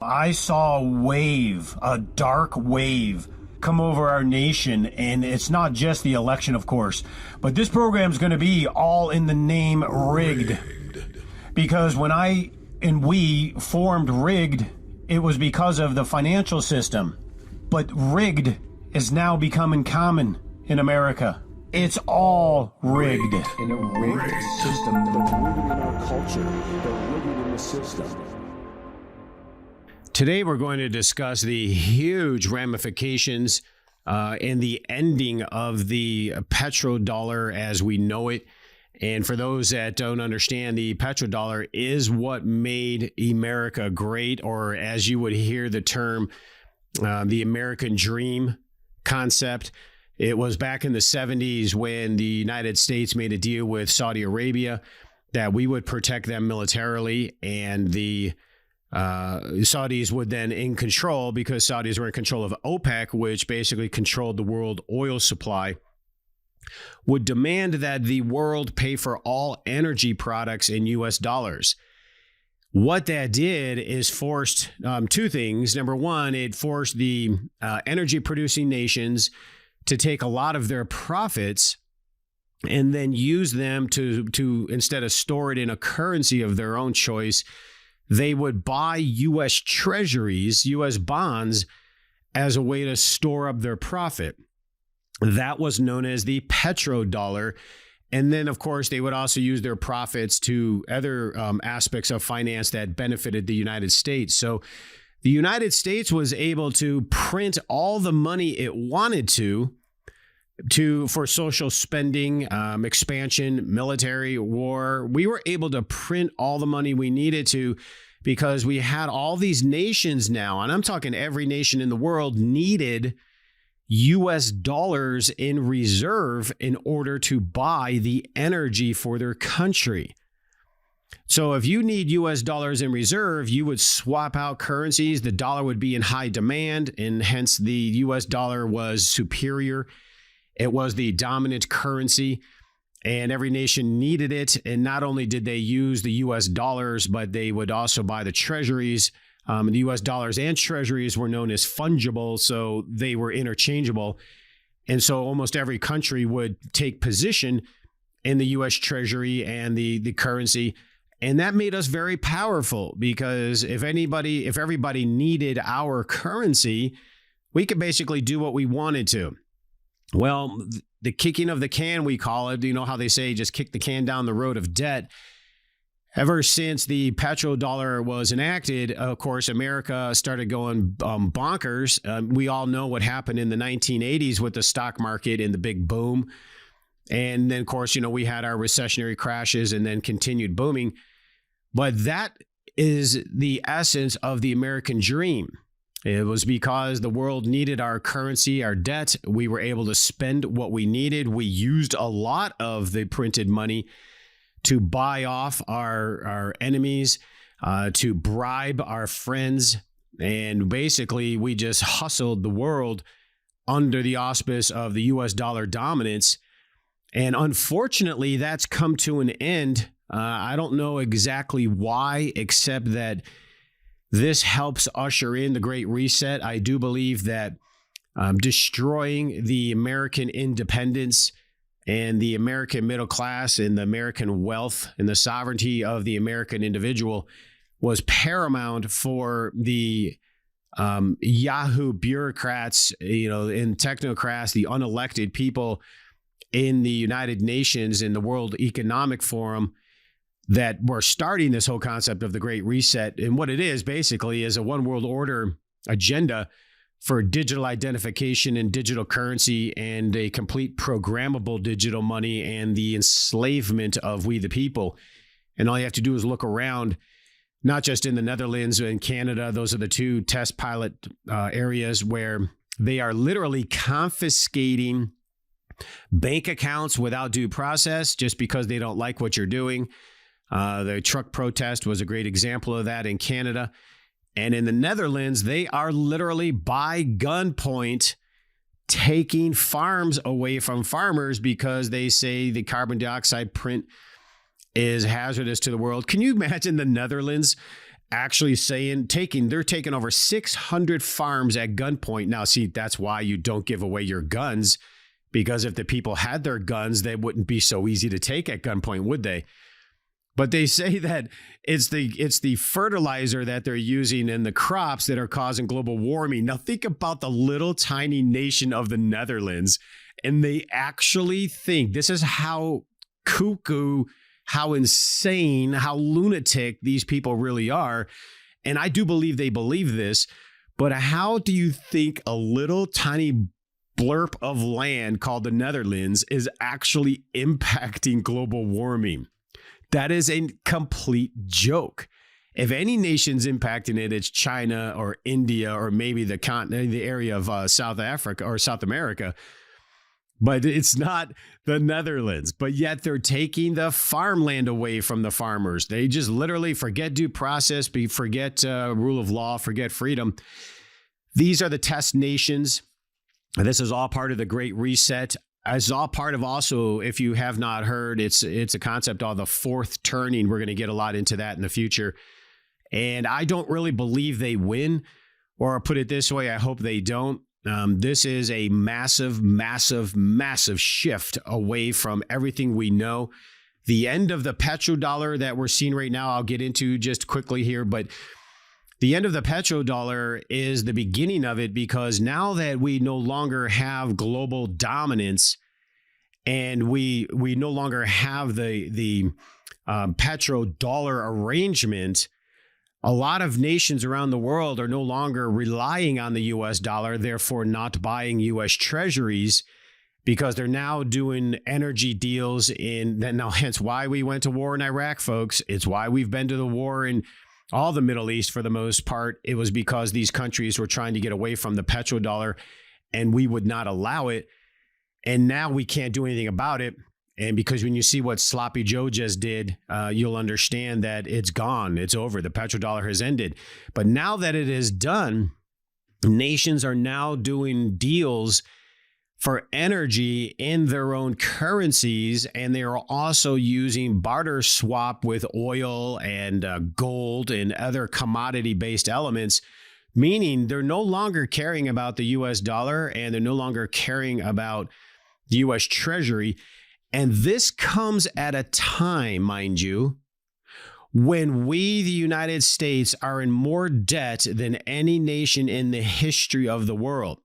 I saw a dark wave, come over our nation, and it's not just the election, of course, but this program is going to be all in the name rigged. Because when we formed rigged, it was because of the financial system. But rigged is now becoming common in America. It's all rigged. In a rigged system, they're rigged in our culture, they're rigged in the system. Today, we're going to discuss the huge ramifications and the ending of the PetroDollar as we know it. And for those that don't understand, the PetroDollar is what made America great, or as you would hear the term, the American dream concept. It was back in the 70s when the United States made a deal with Saudi Arabia that we would protect them militarily, and the Saudis would then in control, because Saudis were in control of OPEC, which basically controlled the world oil supply, would demand that the world pay for all energy products in U.S. dollars. What that did is forced two things. Number one, it forced the energy-producing nations to take a lot of their profits and then use them to instead of store it in a currency of their own choice, they would buy U.S. treasuries, U.S. bonds, as a way to store up their profit. That was known as the PetroDollar. And then, of course, they would also use their profits to other aspects of finance that benefited the United States. So the United States was able to print all the money it wanted to for social spending, expansion, military, war. We were able to print all the money we needed to because we had all these nations now, and I'm talking every nation in the world needed U.S. dollars in reserve in order to buy the energy for their country. So if you need U.S. dollars in reserve, you would swap out currencies. The dollar would be in high demand, and hence the U.S. dollar was superior. It was the dominant currency, and every nation needed it. And not only did they use the U.S. dollars, but they would also buy the treasuries. The U.S. dollars and treasuries were known as fungible, so they were interchangeable. And so almost every country would take position in the U.S. treasury and the currency. And that made us very powerful, because if everybody needed our currency, we could basically do what we wanted to. Well, the kicking of the can, we call it, you know how they say, just kick the can down the road of debt. Ever since the PetroDollar was enacted, of course, America started going bonkers. We all know what happened in the 1980s with the stock market and the big boom. And then, of course, we had our recessionary crashes and then continued booming. But that is the essence of the American dream. It was because the world needed our currency, our debt. We were able to spend what we needed. We used a lot of the printed money to buy off our enemies, to bribe our friends. And basically, we just hustled the world under the auspice of the U.S. dollar dominance. And unfortunately, that's come to an end. I don't know exactly why, except that this helps usher in the Great Reset. I do believe that destroying the American independence and the American middle class and the American wealth and the sovereignty of the American individual was paramount for the Yahoo bureaucrats, and technocrats, the unelected people in the United Nations and the World Economic Forum that were starting this whole concept of the Great Reset. And what it is basically is a one world order agenda for digital identification and digital currency and a complete programmable digital money and the enslavement of we the people. And all you have to do is look around, not just in the Netherlands and Canada. Those are the two test pilot areas where they are literally confiscating bank accounts without due process just because they don't like what you're doing. The truck protest was a great example of that in Canada. And in the Netherlands, they are literally by gunpoint taking farms away from farmers because they say the carbon dioxide print is hazardous to the world. Can you imagine the Netherlands actually saying they're taking over 600 farms at gunpoint. Now, see, that's why you don't give away your guns, because if the people had their guns, they wouldn't be so easy to take at gunpoint, would they? But they say that it's the fertilizer that they're using in the crops that are causing global warming. Now think about the little tiny nation of the Netherlands, and they actually think this is how cuckoo, how insane, how lunatic these people really are. And I do believe they believe this, but how do you think a little tiny blurb of land called the Netherlands is actually impacting global warming? That is a complete joke. If any nation's impacting it, it's China or India or maybe the continent, the area of South Africa or South America. But it's not the Netherlands. But yet they're taking the farmland away from the farmers. They just literally forget due process, forget rule of law, forget freedom. These are the test nations. This is all part of the Great Reset. It's all part of also, if you have not heard, it's a concept called the fourth turning. We're going to get a lot into that in the future. And I don't really believe they win, or put it this way, I hope they don't. This is a massive, massive, massive shift away from everything we know. The end of the petrodollar that we're seeing right now, I'll get into just quickly here, but the end of the petrodollar is the beginning of it, because now that we no longer have global dominance and we no longer have the petrodollar arrangement, a lot of nations around the world are no longer relying on the U.S. dollar, therefore not buying U.S. treasuries, because they're now doing energy deals now, hence why we went to war in Iraq, folks. It's why we've been to the war in all the Middle East for the most part. It was because these countries were trying to get away from the petrodollar and we would not allow it. And now we can't do anything about it. And because when you see what Sloppy Joe just did, you'll understand that it's gone. It's over. The petrodollar has ended. But now that it is done, nations are now doing deals for energy in their own currencies, and they are also using barter swap with oil and gold and other commodity-based elements, meaning they're no longer caring about the U.S. dollar and they're no longer caring about the U.S. Treasury. And this comes at a time, mind you, when we, the United States, are in more debt than any nation in the history of the world.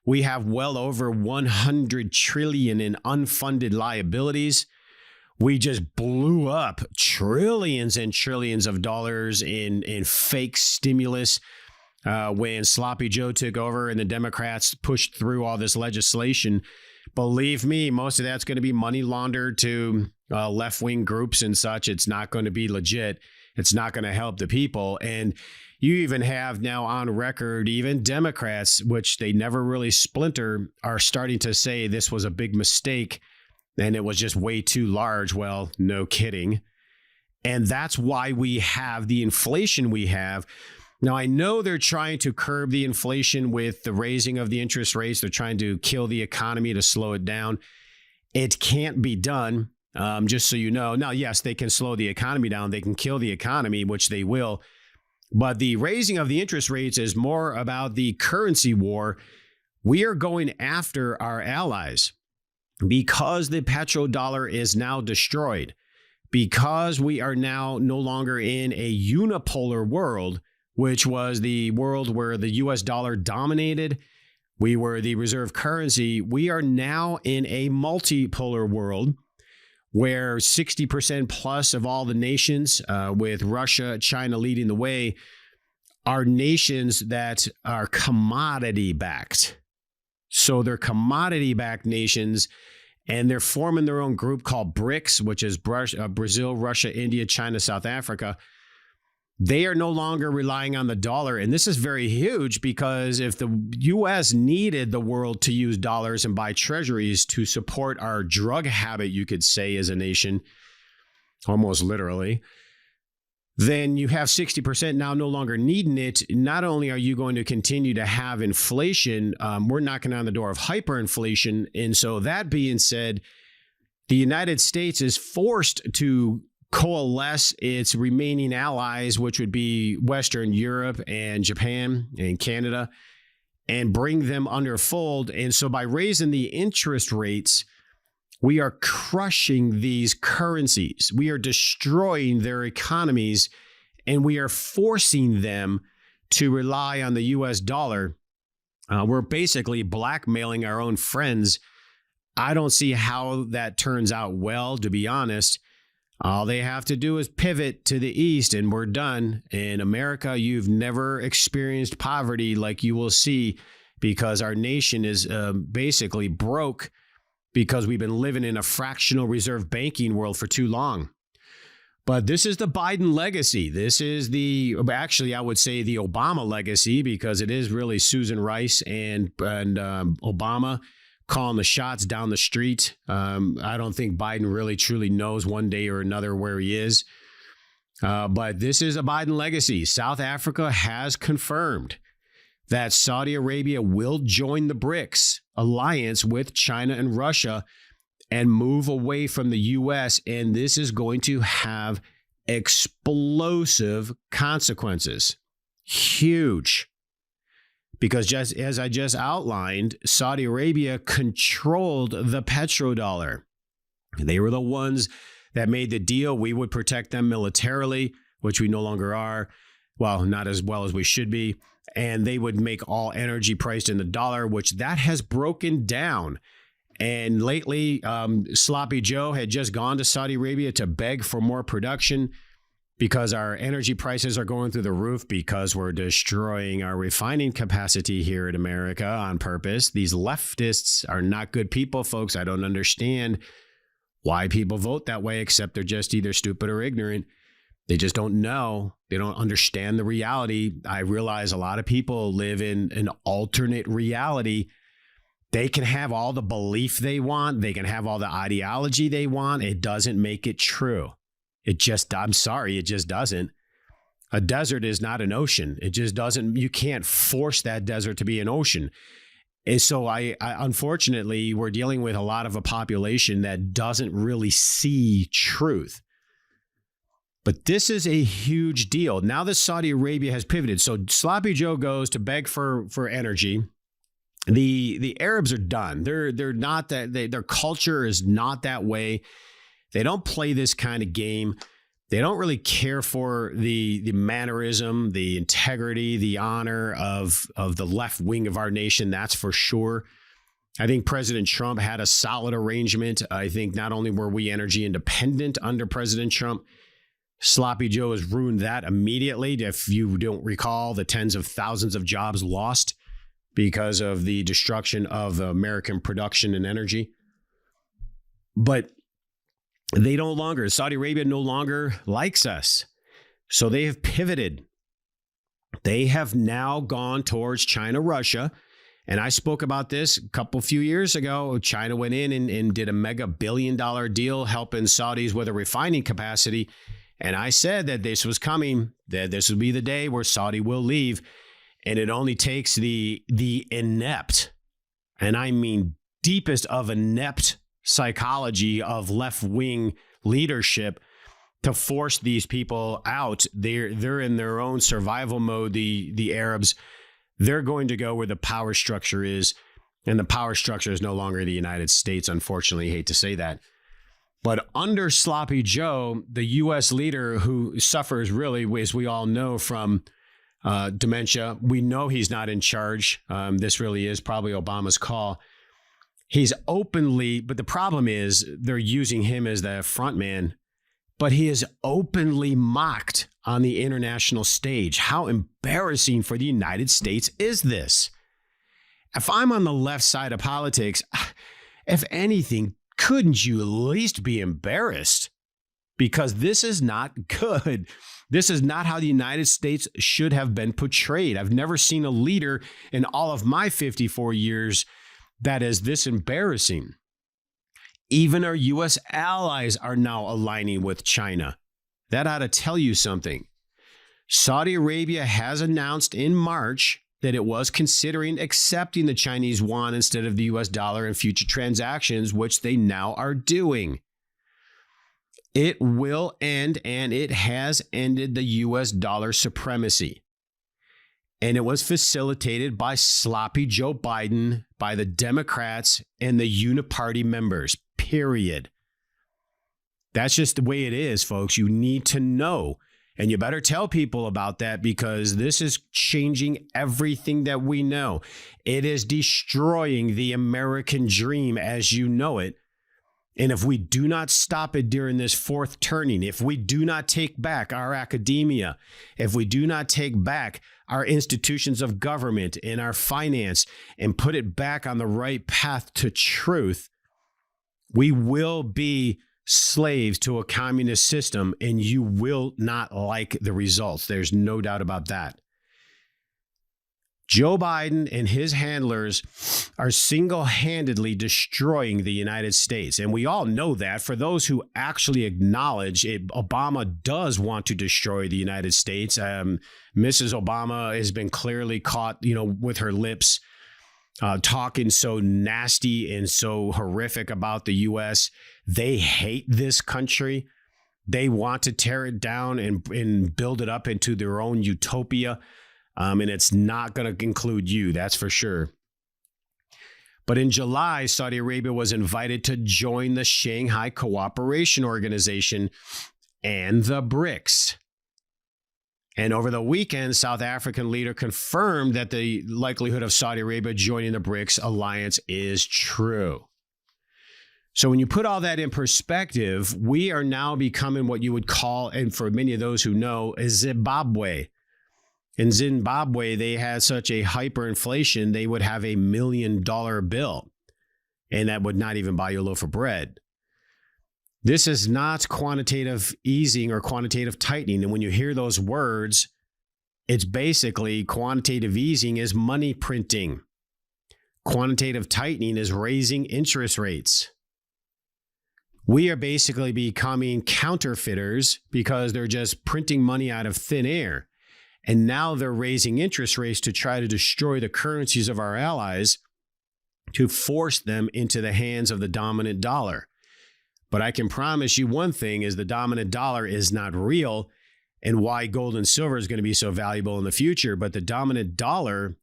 We have well over 100 trillion in unfunded liabilities. We just blew up trillions and trillions of dollars in fake stimulus when Sloppy Joe took over and the Democrats pushed through all this legislation. Believe me, most of that's going to be money laundered to left-wing groups and such. It's not going to be legit. It's not going to help the people. And you even have now on record, even Democrats, which they never really splinter, are starting to say this was a big mistake and it was just way too large. Well, no kidding. And that's why we have the inflation we have. Now, I know they're trying to curb the inflation with the raising of the interest rates. They're trying to kill the economy to slow it down. It can't be done, just so you know. Now, yes, they can slow the economy down. They can kill the economy, which they will. But the raising of the interest rates is more about the currency war. We are going after our allies because the petrodollar is now destroyed, because we are now no longer in a unipolar world, which was the world where the U.S. dollar dominated. We were the reserve currency. We are now in a multipolar world where 60% plus of all the nations, with Russia, China leading the way, are nations that are commodity-backed. So they're commodity-backed nations, and they're forming their own group called BRICS, which is Brazil, Russia, India, China, South Africa. They are no longer relying on the dollar. And this is very huge, because if the U.S. needed the world to use dollars and buy treasuries to support our drug habit, you could say, as a nation, almost literally, then you have 60% now no longer needing it. Not only are you going to continue to have inflation, we're knocking on the door of hyperinflation. And so that being said, the United States is forced to coalesce its remaining allies, which would be Western Europe and Japan and Canada, and bring them under fold. And so by raising the interest rates, we are crushing these currencies. We are destroying their economies, and we are forcing them to rely on the U.S. dollar. We're basically blackmailing our own friends. I don't see how that turns out well, to be honest. All they have to do is pivot to the east, and we're done. In America, you've never experienced poverty like you will see, because our nation is basically broke because we've been living in a fractional reserve banking world for too long. But this is the Biden legacy. This is actually, I would say the Obama legacy, because it is really Susan Rice and Obama calling the shots down the street. I don't think Biden really truly knows one day or another where he is. But this is a Biden legacy. South Africa has confirmed that Saudi Arabia will join the BRICS alliance with China and Russia and move away from the U.S. And this is going to have explosive consequences. Huge. Because just as I just outlined, Saudi Arabia controlled the petrodollar. They were the ones that made the deal. We would protect them militarily, which we no longer are. Well, not as well as we should be. And they would make all energy priced in the dollar, which that has broken down. And lately, Sloppy Joe had just gone to Saudi Arabia to beg for more production, because our energy prices are going through the roof, because we're destroying our refining capacity here in America on purpose. These leftists are not good people, folks. I don't understand why people vote that way, except they're just either stupid or ignorant. They just don't know. They don't understand the reality. I realize a lot of people live in an alternate reality. They can have all the belief they want. They can have all the ideology they want. It doesn't make it true. I'm sorry, it just doesn't. A desert is not an ocean. It just doesn't, you can't force that desert to be an ocean. And so I unfortunately, we're dealing with a lot of a population that doesn't really see truth. But this is a huge deal. Now that Saudi Arabia has pivoted, so Sloppy Joe goes to beg for energy. The Arabs are done. They're not that, their culture is not that way. They don't play this kind of game. They don't really care for the mannerism, the integrity, the honor of the left wing of our nation. That's for sure. I think President Trump had a solid arrangement. I think not only were we energy independent under President Trump, Sloppy Joe has ruined that immediately. If you don't recall, the tens of thousands of jobs lost because of the destruction of American production and energy. But Saudi Arabia no longer likes us. So they have pivoted. They have now gone towards China, Russia. And I spoke about this a few years ago. China went in and did a mega billion-dollar deal helping Saudis with a refining capacity. And I said that this was coming, that this would be the day where Saudi will leave. And it only takes the inept, and I mean deepest of inept psychology of left-wing leadership to force these people out. They're in their own survival mode, the Arabs. They're going to go where the power structure is, and the power structure is no longer the United States, unfortunately. I hate to say that. But under Sloppy Joe, the U.S. leader who suffers really, as we all know, from dementia, we know he's not in charge. This really is probably Obama's call. He's openly, but the problem is they're using him as the front man, but he is openly mocked on the international stage. How embarrassing for the United States is this? If I'm on the left side of politics, if anything, couldn't you at least be embarrassed? Because this is not good. This is not how the United States should have been portrayed. I've never seen a leader in all of my 54 years that is this embarrassing. Even our U.S. allies are now aligning with China. That ought to tell you something. Saudi Arabia has announced in March that it was considering accepting the Chinese yuan instead of the U.S. dollar in future transactions, which they now are doing. It will end, and it has ended the U.S. dollar supremacy. And it was facilitated by sloppy Joe Biden, by the Democrats, and the uniparty members, period. That's just the way it is, folks. You need to know. And you better tell people about that, because this is changing everything that we know. It is destroying the American dream as you know it. And if we do not stop it during this fourth turning, if we do not take back our academia, if we do not take back our institutions of government and our finance and put it back on the right path to truth, we will be slaves to a communist system, and you will not like the results. There's no doubt about that. Joe Biden and his handlers are single-handedly destroying the United States. And we all know that. For those who actually acknowledge it, Obama does want to destroy the United States. Mrs. Obama has been clearly caught, with her lips talking so nasty and so horrific about the U.S. They hate this country. They want to tear it down and build it up into their own utopia. And it's not going to include you, that's for sure. But in July, Saudi Arabia was invited to join the Shanghai Cooperation Organization and the BRICS. And over the weekend, South African leader confirmed that the likelihood of Saudi Arabia joining the BRICS alliance is true. So when you put all that in perspective, we are now becoming what you would call, and for many of those who know, a Zimbabwe. In Zimbabwe, they had such a hyperinflation, they would have $1 million bill, and that would not even buy you a loaf of bread. This is not quantitative easing or quantitative tightening. And when you hear those words, it's basically quantitative easing is money printing. Quantitative tightening is raising interest rates. We are basically becoming counterfeiters because they're just printing money out of thin air. And now they're raising interest rates to try to destroy the currencies of our allies, to force them into the hands of the dominant dollar. But I can promise you one thing is the dominant dollar is not real, and why gold and silver is going to be so valuable in the future. But the dominant dollar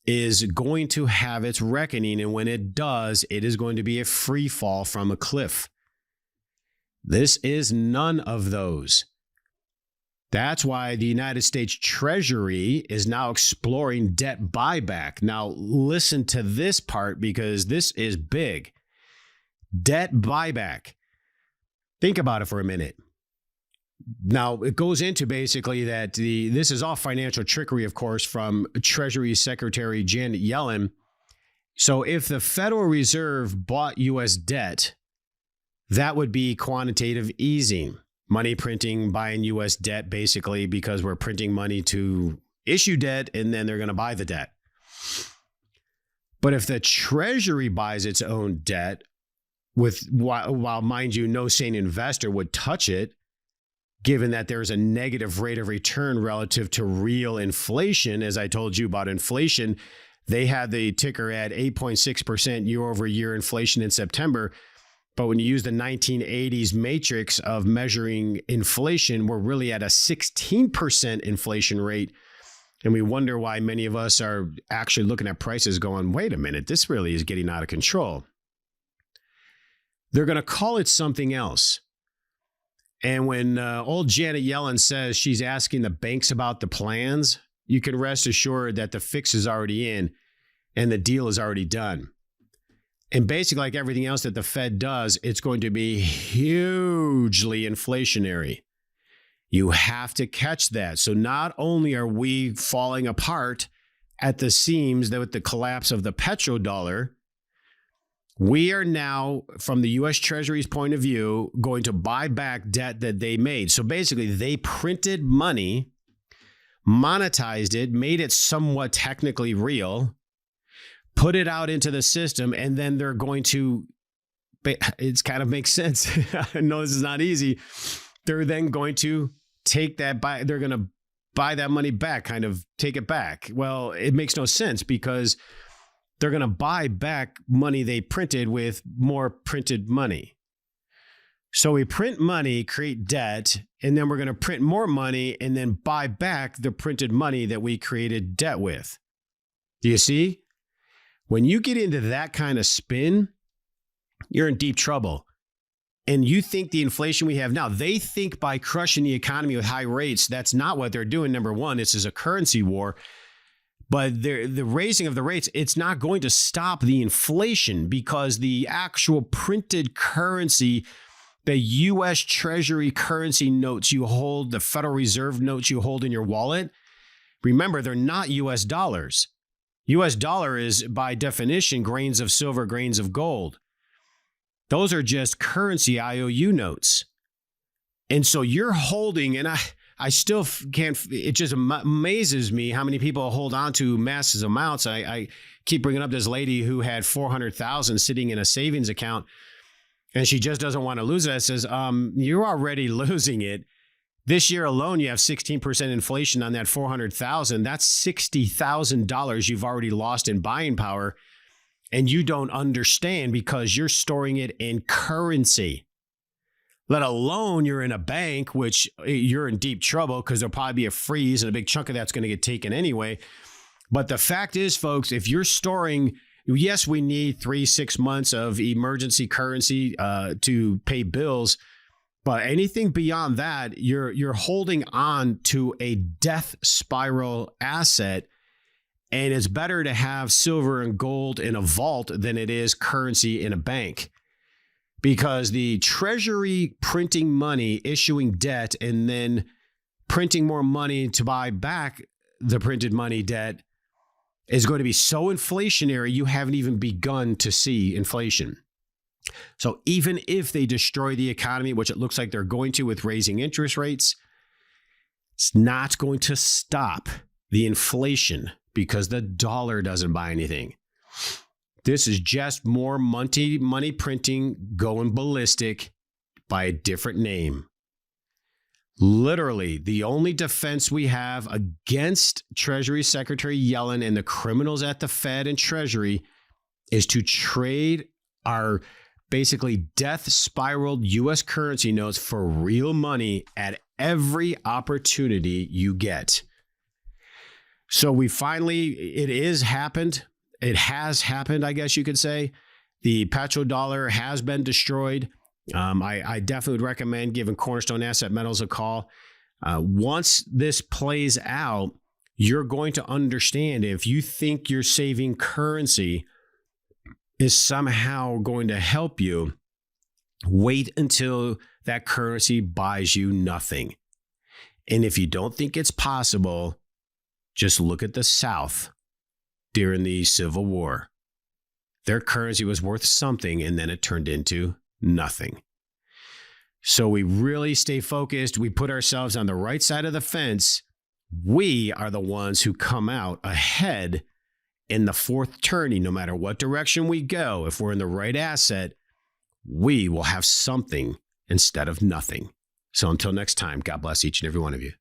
is going to have its reckoning. And when it does, it is going to be a free fall from a cliff. This is none of those. That's why the United States Treasury is now exploring debt buyback. Now, listen to this part because this is big. Debt buyback. Think about it for a minute. Now, it goes into basically that this is all financial trickery, of course, from Treasury Secretary Janet Yellen. So if the Federal Reserve bought U.S. debt, that would be quantitative easing. Money printing, buying U.S. debt, basically, because we're printing money to issue debt, and then they're going to buy the debt. But if the Treasury buys its own debt, while mind you, no sane investor would touch it, given that there's a negative rate of return relative to real inflation. As I told you about inflation, they had the ticker at 8.6% year over year inflation in September. But when you use the 1980s matrix of measuring inflation, we're really at a 16% inflation rate. And we wonder why many of us are actually looking at prices going, wait a minute, this really is getting out of control. They're going to call it something else. And when old Janet Yellen says she's asking the banks about the plans, you can rest assured that the fix is already in and the deal is already done. And basically, like everything else that the Fed does, it's going to be hugely inflationary. You have to catch that. So not only are we falling apart at the seams with the collapse of the PetroDollar, we are now, from the U.S. Treasury's point of view, going to buy back debt that they made. So basically, they printed money, monetized it, made it somewhat technically real, put it out into the system, and then they're going to, it kind of makes sense. I know this is not easy. They're then going to take that, they're going to buy that money back, kind of take it back. Well, it makes no sense because they're going to buy back money they printed with more printed money. So we print money, create debt, and then we're going to print more money and then buy back the printed money that we created debt with. Do you see? When you get into that kind of spin, you're in deep trouble. And you think the inflation we have now, they think by crushing the economy with high rates, that's not what they're doing. Number one, this is a currency war. But the raising of the rates, it's not going to stop the inflation because the actual printed currency, the U.S. Treasury currency notes you hold, the Federal Reserve notes you hold in your wallet, remember, they're not U.S. dollars. U.S. dollar is, by definition, grains of silver, grains of gold. Those are just currency IOU notes. And so you're holding, and I still can't, it just amazes me how many people hold on to massive amounts. I keep bringing up this lady who had $400,000 sitting in a savings account, and she just doesn't want to lose it. I says, you're already losing it. This year alone, you have 16% inflation on that $400,000. That's $60,000 you've already lost in buying power, and you don't understand because you're storing it in currency. Let alone you're in a bank, which you're in deep trouble because there'll probably be a freeze and a big chunk of that's going to get taken anyway. But the fact is, folks, if you're storing, yes, we need 3-6 months of emergency currency to pay bills. But anything beyond that, you're holding on to a death spiral asset. And it's better to have silver and gold in a vault than it is currency in a bank. Because the Treasury printing money, issuing debt, and then printing more money to buy back the printed money debt is going to be so inflationary, you haven't even begun to see inflation. So even if they destroy the economy, which it looks like they're going to with raising interest rates, it's not going to stop the inflation because the dollar doesn't buy anything. This is just more money printing going ballistic by a different name. Literally, the only defense we have against Treasury Secretary Yellen and the criminals at the Fed and Treasury is to trade our basically death spiraled U.S. currency notes for real money at every opportunity you get. So we finally, it has happened, I guess you could say. The PetroDollar has been destroyed. I definitely would recommend giving Cornerstone Asset Metals a call. Once this plays out, you're going to understand if you think you're saving currency is somehow going to help you, wait until that currency buys you nothing. And if you don't think it's possible, just look at the South during the Civil War. Their currency was worth something, and then it turned into nothing. So we really stay focused. We put ourselves on the right side of the fence. We are the ones who come out ahead in the fourth turning. No matter what direction we go, if we're in the right asset, we will have something instead of nothing. So until next time, God bless each and every one of you.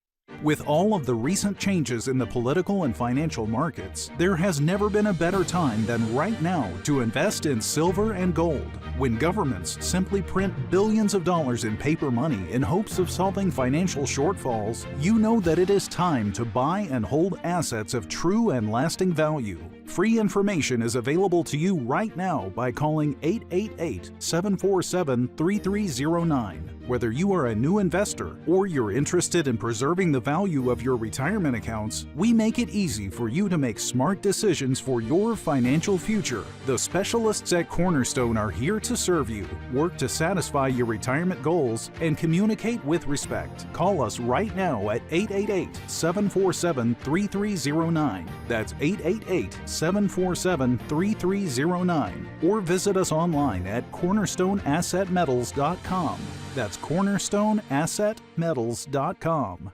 With all of the recent changes in the political and financial markets, there has never been a better time than right now to invest in silver and gold. When governments simply print billions of dollars in paper money in hopes of solving financial shortfalls, you know that it is time to buy and hold assets of true and lasting value. Free information is available to you right now by calling 888-747-3309. Whether you are a new investor or you're interested in preserving the value of your retirement accounts, we make it easy for you to make smart decisions for your financial future. The specialists at Cornerstone are here to serve you, work to satisfy your retirement goals, and communicate with respect. Call us right now at 888-747-3309. That's 888-747-3309. Or visit us online at cornerstoneassetmetals.com. That's cornerstoneassetmetals.com.